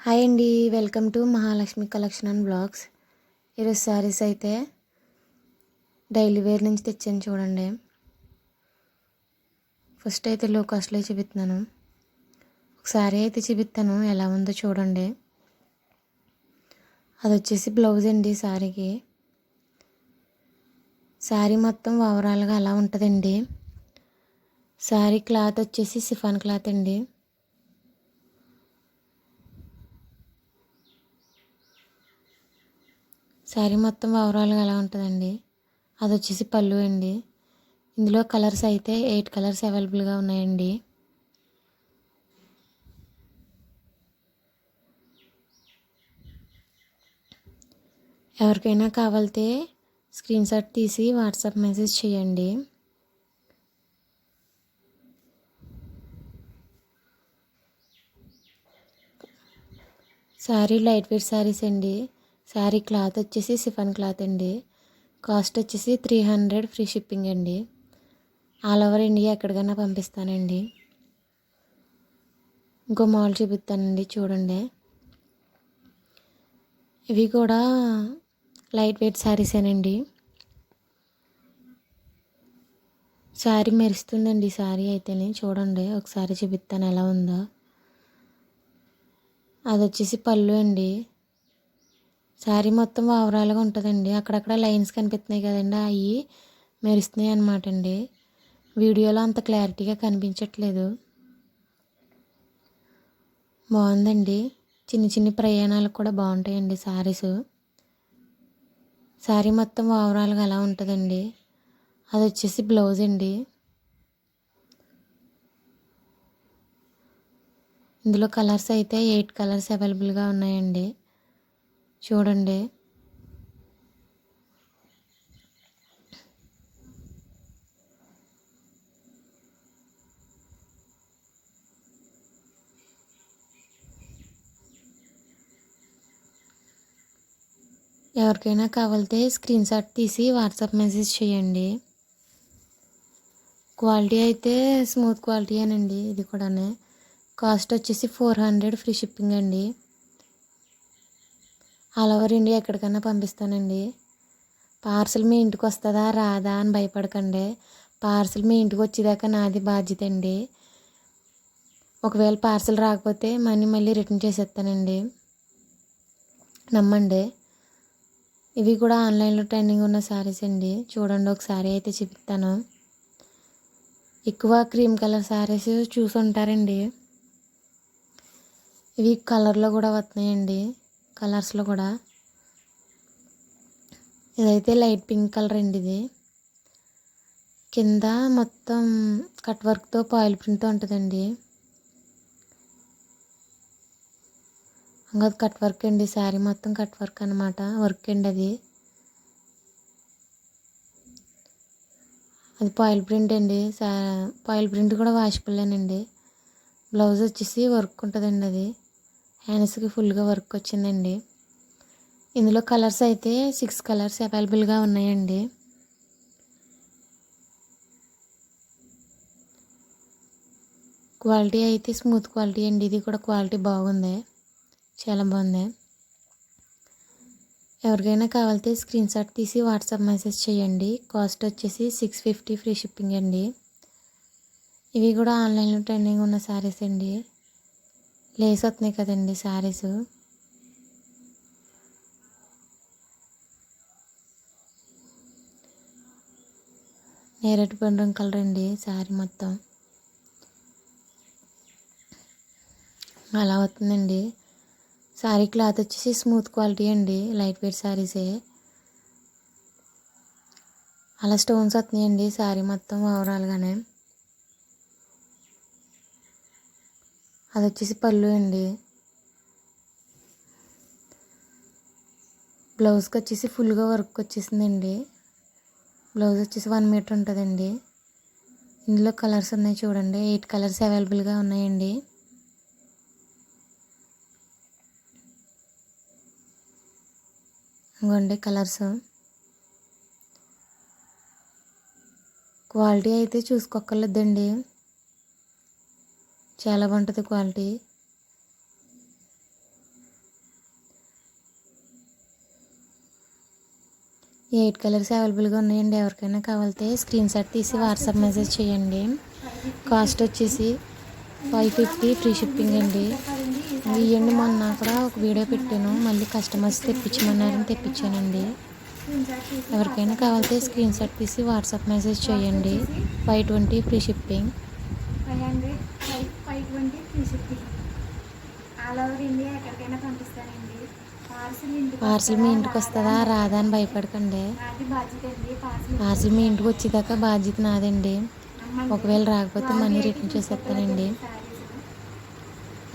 Hi అండి, welcome to Mahalakshmi collection and blogs. ఈరోజు శారీస్ అయితే డైలీ వేర్ నుంచి తెచ్చాను చూడండి. ఫస్ట్ అయితే లో కాస్ట్లో చూపిస్తున్నాను. ఒక శారీ అయితే చూపిస్తాను, ఎలా ఉందో చూడండి. అది వచ్చేసి బ్లౌజ్ అండి శారీకి. శారీ మొత్తం ఓవరాల్గా అలా ఉంటుందండి. శారీ క్లాత్ వచ్చేసి సిఫాన్ క్లాత్ అండి. శారీ మొత్తం ఓవరాల్గా అలా ఉంటుందండి. అది వచ్చేసి పళ్ళు అండి. ఇందులో కలర్స్ అయితే 8 కలర్స్ అవైలబుల్గా ఉన్నాయండి. ఎవరికైనా కావాలితే స్క్రీన్ షాట్ తీసి వాట్సాప్ మెసేజ్ చేయండి. శారీ లైట్ వెయిట్ శారీస్ అండి. శారీ క్లాత్ వచ్చేసి సిఫాన్ క్లాత్ అండి. కాస్ట్ వచ్చేసి 300 ఫ్రీ షిప్పింగ్ అండి. ఆల్ ఓవర్ ఇండియా ఎక్కడికైనా పంపిస్తానండి. ఇంకో మోడల్ చూపిస్తానండి, చూడండి. ఇవి కూడా లైట్ వెయిట్ శారీసేనండి. శారీ మెరుస్తుందండి. శారీ అయితేనే చూడండి, ఒకసారి చూపిస్తాను ఎలా ఉందో. అది వచ్చేసి పళ్ళు అండి. శారీ మొత్తం ఓవరాల్గా ఉంటుందండి. అక్కడక్కడ లైన్స్ కనిపిస్తున్నాయి కదండి, అవి మెరుస్తున్నాయి అన్నమాట అండి. వీడియోలో అంత క్లారిటీగా కనిపించట్లేదు. బాగుందండి. చిన్న చిన్న ప్రయాణాలకు కూడా బాగుంటాయండి శారీస్. శారీ మొత్తం ఓవరాల్గా అలా ఉంటుందండి. అది వచ్చేసి బ్లౌజ్ అండి. ఇందులో కలర్స్ అయితే 8 కలర్స్ అవైలబుల్గా ఉన్నాయండి. చూడండి. ఎవరికైనా కావాలితే స్క్రీన్ షాట్ తీసి వాట్సాప్ మెసేజ్ చేయండి. క్వాలిటీ అయితే స్మూత్ క్వాలిటీ అనండి. ఇది కూడా కాస్ట్ వచ్చేసి 400 ఫ్రీ షిప్పింగ్ అండి. ఆల్ ఓవర్ ఇండియా ఎక్కడికైనా పంపిస్తానండి. పార్సల్ మీ ఇంటికి వస్తుందా రాదా అని భయపడకండి. పార్సల్ మీ ఇంటికి వచ్చేదాకా నాది బాధ్యత అండి. ఒకవేళ పార్సల్ రాకపోతే మళ్ళీ రిటర్న్ చేసేస్తానండి, నమ్మండి. ఇవి కూడా ఆన్లైన్లో ట్రెండింగ్ ఉన్న శారీస్ అండి. చూడండి, ఒక శారీ అయితే చూపిస్తాను. ఎక్కువ క్రీమ్ కలర్ శారీస్ చూసి ఉంటారండి. ఇవి కలర్లో కూడా వస్తున్నాయండి, కలర్స్లో కూడా. ఇదైతే లైట్ పింక్ కలర్ అండి. ఇది కింద మొత్తం కట్ వర్క్తో పాయిల్ ప్రింట్తో ఉంటుందండి. ఇంకా కట్ వర్క్ అండి. శారీ మొత్తం కట్ వర్క్ అనమాట, వర్క్ అండి. అది పాయిల్ ప్రింట్ అండి. పాయిల్ ప్రింట్ కూడా వాషబుల్లేనండి. బ్లౌజ్ వచ్చేసి వర్క్ ఉంటుందండి. అది హ్యాండ్స్కి ఫుల్గా వర్క్ వచ్చిందండి. ఇందులో కలర్స్ అయితే 6 కలర్స్ అవైలబుల్గా ఉన్నాయండి. క్వాలిటీ అయితే స్మూత్ క్వాలిటీ అండి. ఇది కూడా క్వాలిటీ బాగుంది, చాలా బాగుంది. ఎవరికైనా కావాలితే స్క్రీన్ షాట్ తీసి వాట్సాప్ మెసేజ్ చేయండి. కాస్ట్ వచ్చేసి 650 ఫ్రీ షిప్పింగ్ అండి. ఇవి కూడా ఆన్లైన్లో ట్రెండింగ్ ఉన్న శారీస్ అండి. లేస్ వస్తున్నాయి కదండి శారీస్. నేరేడు పండు కలర్ అండి. శారీ మొత్తం అలా అవుతుందండి. శారీ క్లాత్ వచ్చేసి స్మూత్ క్వాలిటీ అండి. లైట్ వెయిట్ శారీసే. అలా స్టోన్స్ వస్తున్నాయండి శారీ మొత్తం ఓవరాల్గానే. అది వచ్చేసి పళ్ళు అండి. బ్లౌజ్కి వచ్చేసి ఫుల్గా వర్క్ వచ్చేసిందండి. బ్లౌజ్ వచ్చేసి 1 మీటర్ ఉంటుందండి. ఇందులో కలర్స్ ఉన్నాయి చూడండి. 8 కలర్స్ అవైలబుల్గా ఉన్నాయండి. ఇంకోండి కలర్స్. క్వాలిటీ అయితే చూసుకోక్కర్లేదండి, చాలా బాగుంటుంది క్వాలిటీ. 8 కలర్స్ అవైలబుల్గా ఉన్నాయండి. ఎవరికైనా కావాలితే స్క్రీన్ షాట్ తీసి వాట్సాప్ మెసేజ్ చేయండి. కాస్ట్ వచ్చేసి 550 ఫ్రీ షిప్పింగ్ అండి. ఇవ్వండి, మొన్న కూడా ఒక వీడియో పెట్టాను, మళ్ళీ కస్టమర్స్ తెప్పించమన్నారని తెప్పించానండి. ఎవరికైనా కావాలితే స్క్రీన్ షాట్ తీసి వాట్సాప్ మెసేజ్ చేయండి. 520 free shipping. 520 free shipping. All over India ఎక్కడికైనా పంపిస్తానండి. పార్సిల్ మీ ఇంటికి వస్తుందా రాదా అని భయపడకండి. నాది బాధ్యత అండి. పార్సిల్ మీ ఇంటికి వచ్చేదాకా బాధ్యత నాదండి. ఒకవేళ రాకపోతే మనీ రిటర్న్ చేసేస్తానండి.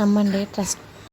నమ్మండి, ట్రస్ట్